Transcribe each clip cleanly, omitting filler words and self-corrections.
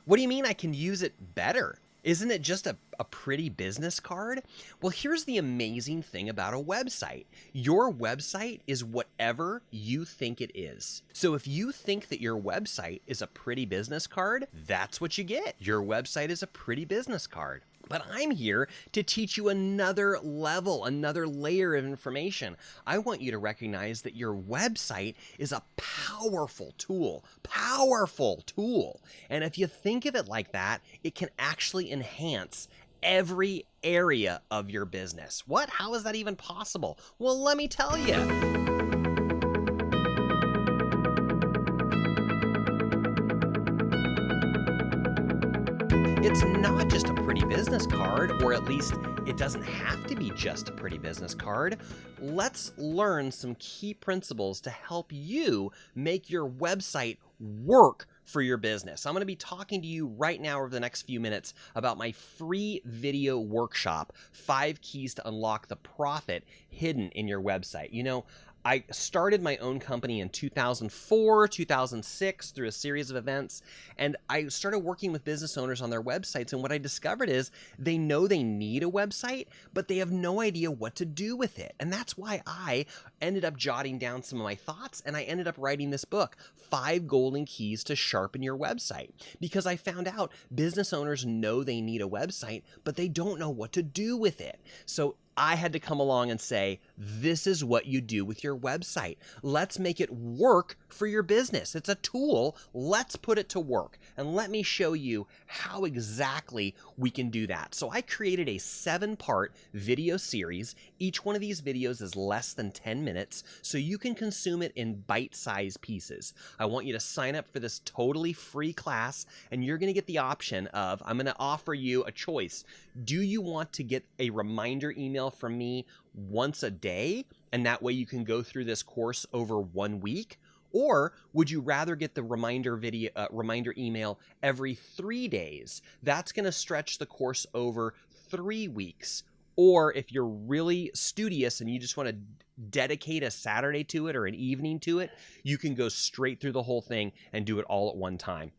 What do you mean I can use it better? Isn't it just a pretty business card? Well, here's the amazing thing about a website. Your website is whatever you think it is. So if you think that your website is a pretty business card, that's what you get. Your website is a pretty business card. But I'm here to teach you another level, another layer of information. I want you to recognize that your website is a powerful tool. And if you think of it like that, it can actually enhance every area of your business. What? How is that even possible? Well, let me tell you. It's not just a pretty business card, or at least it doesn't have to be just a pretty business card. Let's learn some key principles to help you make your website work for your business. I'm going to be talking to you right now over the next few minutes about my free video workshop, 5 Keys to Unlock the Profit Hidden in Your Website. You know, I started my own company in 2004, 2006 through a series of events, and I started working with business owners on their websites, and what I discovered is they know they need a website, but they have no idea what to do with it. And that's why I ended up jotting down some of my thoughts, and I ended up writing this book, 5 Golden Keys to Sharpen Your Website, because I found out business owners know they need a website, but they don't know what to do with it. So I had to come along and say, this is what you do with your website. Let's make it work for your business. It's a tool. Let's put it to work. And let me show you how exactly we can do that. So I created a 7-part video series. Each one of these videos is less than 10 minutes, so you can consume it in bite-sized pieces. I want you to sign up for this totally free class, and you're going to get the option of, I'm going to offer you a choice. Do you want to get a reminder email from me once a day, and that way you can go through this course over 1 week? Or would you rather get the reminder email every 3 days? That's going to stretch the course over 3 weeks. Or if you're really studious and you just want to dedicate a Saturday to it or an evening to it, you can go straight through the whole thing and do it all at one time.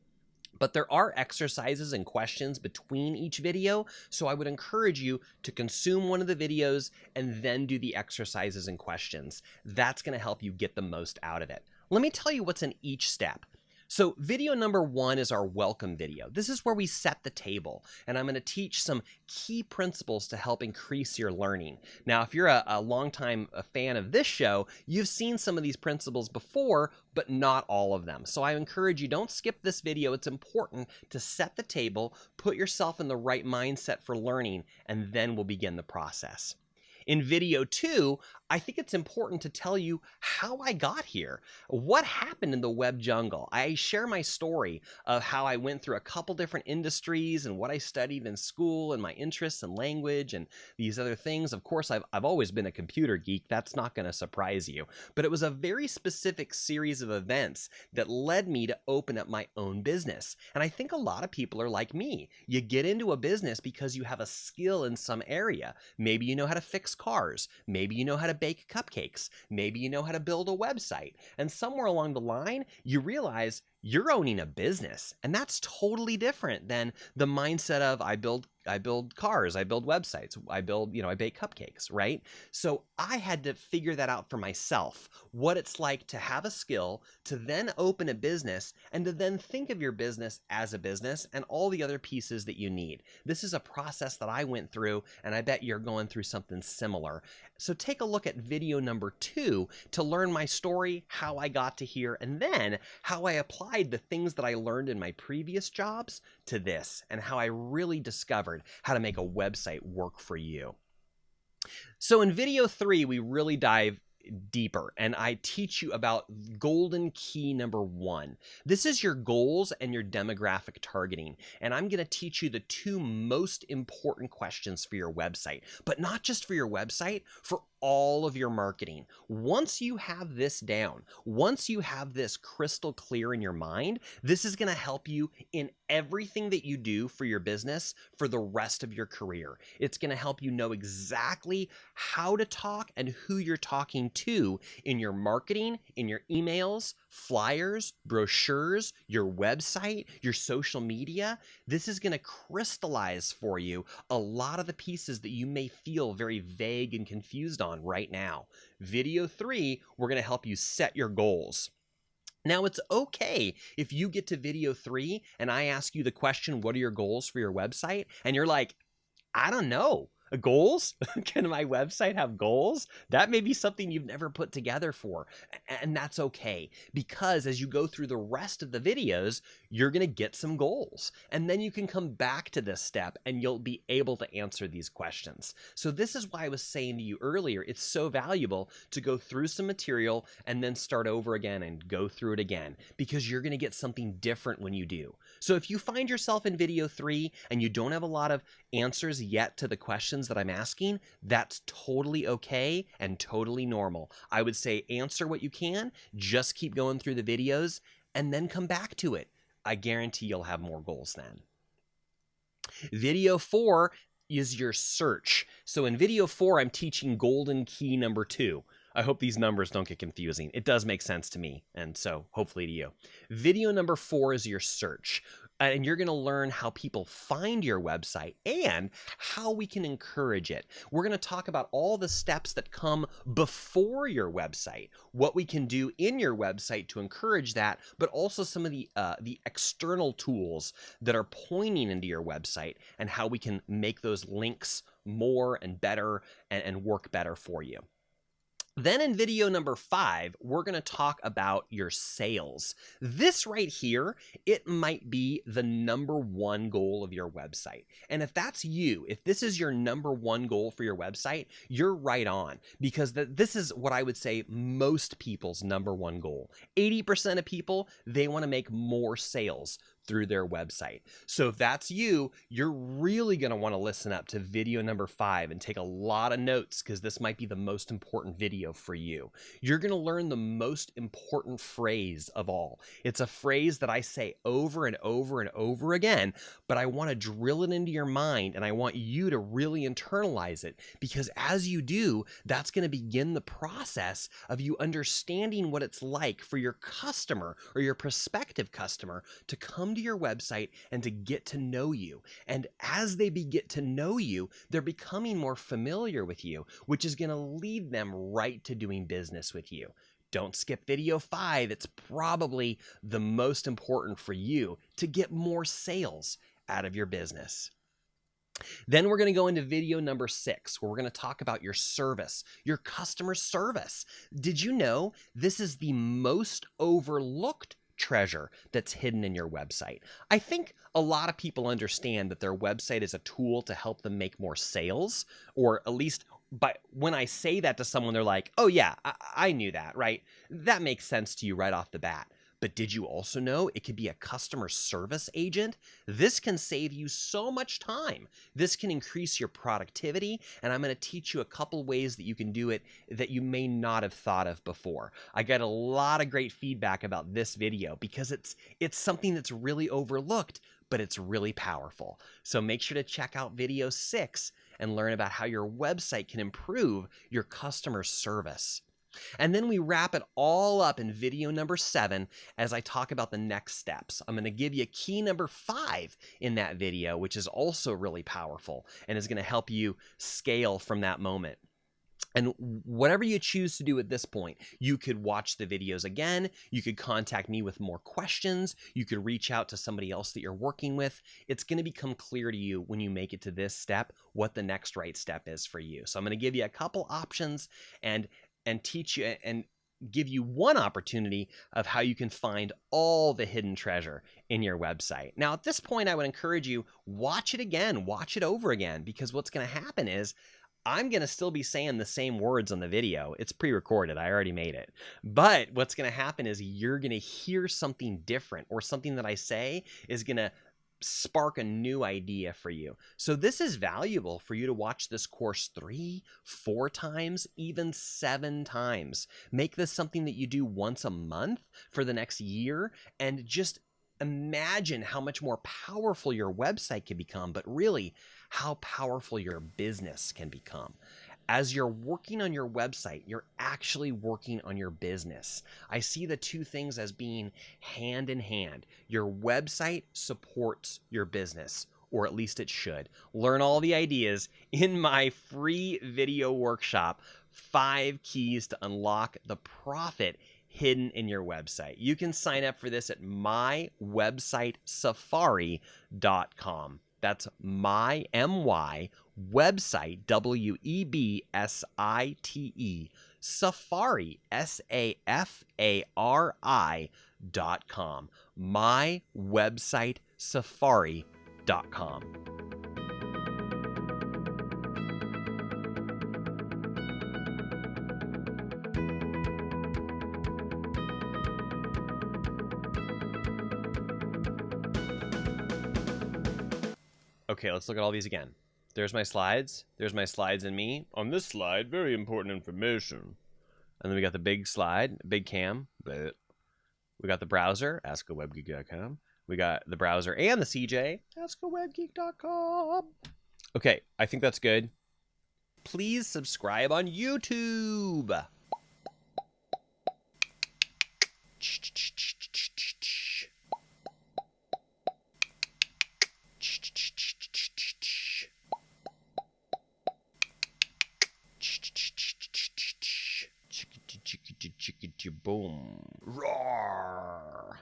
But there are exercises and questions between each video, so I would encourage you to consume one of the videos and then do the exercises and questions. That's going to help you get the most out of it. Let me tell you what's in each step. So video number 1 is our welcome video. This is where we set the table, and I'm going to teach some key principles to help increase your learning. Now, if you're a longtime fan of this show, you've seen some of these principles before, but not all of them. So I encourage you, don't skip this video. It's important to set the table, put yourself in the right mindset for learning, and then we'll begin the process. In video 2, I think it's important to tell you how I got here. What happened in the web jungle? I share my story of how I went through a couple different industries and what I studied in school and my interests in language and these other things. Of course, I've always been a computer geek. That's not going to surprise you. But it was a very specific series of events that led me to open up my own business. And I think a lot of people are like me. You get into a business because you have a skill in some area. Maybe you know how to fix cars. Maybe you know how to bake cupcakes. Maybe you know how to build a website. And somewhere along the line, you realize you're owning a business. And that's totally different than the mindset of I build cars, I build websites, I bake cupcakes, right? So I had to figure that out for myself, what it's like to have a skill, to then open a business, and to then think of your business as a business and all the other pieces that you need. This is a process that I went through, and I bet you're going through something similar. So take a look at video number 2 to learn my story, how I got to here, and then how I applied the things that I learned in my previous jobs to this, and how I really discovered how to make a website work for you. So in video 3, we really dive deeper, and I teach you about golden key number 1. This is your goals and your demographic targeting, and I'm going to teach you the 2 most important questions for your website, but not just for your website, for all of your marketing. Once you have this down, once you have this crystal clear in your mind, this is going to help you in everything that you do for your business for the rest of your career. It's going to help you know exactly how to talk and who you're talking to in your marketing, in your emails, flyers, brochures, your website, your social media. This is going to crystallize for you a lot of the pieces that you may feel very vague and confused on right now. Video 3, we're going to help you set your goals. Now, it's okay if you get to video 3 and I ask you the question, what are your goals for your website? And you're like, I don't know. Goals? Can my website have goals? That may be something you've never put together for. And that's okay, because as you go through the rest of the videos, you're going to get some goals. And then you can come back to this step and you'll be able to answer these questions. So this is why I was saying to you earlier, it's so valuable to go through some material and then start over again and go through it again, because you're going to get something different when you do. So if you find yourself in video 3 and you don't have a lot of answers yet to the questions that I'm asking, that's totally okay and totally normal. I would say answer what you can, just keep going through the videos, and then come back to it. I guarantee you'll have more goals then. Video 4 is your search. So in video 4, I'm teaching golden key number 2. I hope these numbers don't get confusing. It does make sense to me, and so hopefully to you. Video number 4 is your search. And you're going to learn how people find your website and how we can encourage it. We're going to talk about all the steps that come before your website, what we can do in your website to encourage that, but also some of the external tools that are pointing into your website and how we can make those links more and better and work better for you. Then in video number 5, we're going to talk about your sales. This right here, it might be the number 1 goal of your website. And if that's you, if this is your number 1 goal for your website, you're right on, because this is what I would say most people's number 1 goal. 80% of people, they want to make more sales through their website. So if that's you, you're really going to want to listen up to video number 5 and take a lot of notes, because this might be the most important video for you. You're going to learn the most important phrase of all. It's a phrase that I say over and over and over again, but I want to drill it into your mind and I want you to really internalize it, because as you do, that's going to begin the process of you understanding what it's like for your customer or your prospective customer to come to your website and to get to know you. And as they get to know you, they're becoming more familiar with you, which is going to lead them right to doing business with you. Don't skip video 5. It's probably the most important for you to get more sales out of your business. Then we're going to go into video number 6, where we're going to talk about your service, your customer service. Did you know this is the most overlooked treasure that's hidden in your website? I think a lot of people understand that their website is a tool to help them make more sales, or at least when I say that to someone, they're like, oh yeah, I knew that, right? That makes sense to you right off the bat. But did you also know it could be a customer service agent? This can save you so much time. This can increase your productivity, and I'm going to teach you a couple ways that you can do it that you may not have thought of before. I got a lot of great feedback about this video because it's something that's really overlooked, but it's really powerful. So make sure to check out video 6 and learn about how your website can improve your customer service. And then we wrap it all up in video number 7 as I talk about the next steps. I'm going to give you key number 5 in that video, which is also really powerful and is going to help you scale from that moment. And whatever you choose to do at this point, you could watch the videos again, you could contact me with more questions, you could reach out to somebody else that you're working with. It's going to become clear to you when you make it to this step what the next right step is for you. So I'm going to give you a couple options and teach you and give you one opportunity of how you can find all the hidden treasure in your website. Now, at this point, I would encourage you, watch it again, watch it over again, because what's going to happen is I'm going to still be saying the same words on the video. It's pre-recorded. I already made it. But what's going to happen is you're going to hear something different, or something that I say is going to spark a new idea for you. So this is valuable for you to watch this course 3, 4 times, even 7 times. Make this something that you do once a month for the next year, and just imagine how much more powerful your website can become, but really how powerful your business can become. As you're working on your website, you're actually working on your business. I see the two things as being hand in hand. Your website supports your business, or at least it should. Learn all the ideas in my free video workshop, 5 Keys to Unlock the Profit Hidden in Your Website. You can sign up for this at mywebsitesafari.com. That's my website, WEBSITE, Safari, SAFARI.com. mywebsitesafari.com. Okay, let's look at all these again. There's my slides. There's my slides and me. On this slide, very important information. And then we got the big slide, big cam. But we got the browser, askawebgeek.com. We got the browser and the CJ, askawebgeek.com. Okay, I think that's good. Please subscribe on YouTube. Boom. Roar.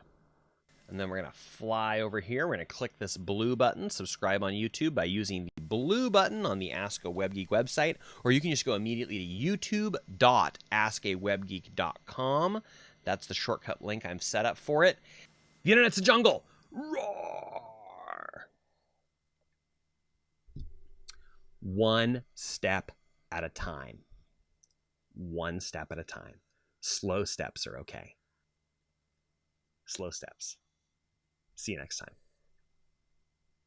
And then we're going to fly over here. We're going to click this blue button, subscribe on YouTube, by using the blue button on the Ask A Web Geek website, or you can just go immediately to youtube.askawebgeek.com. That's the shortcut link I've set up for it. The internet's a jungle. Roar. One step at a time. One step at a time. Slow steps are okay. Slow steps. See you next time.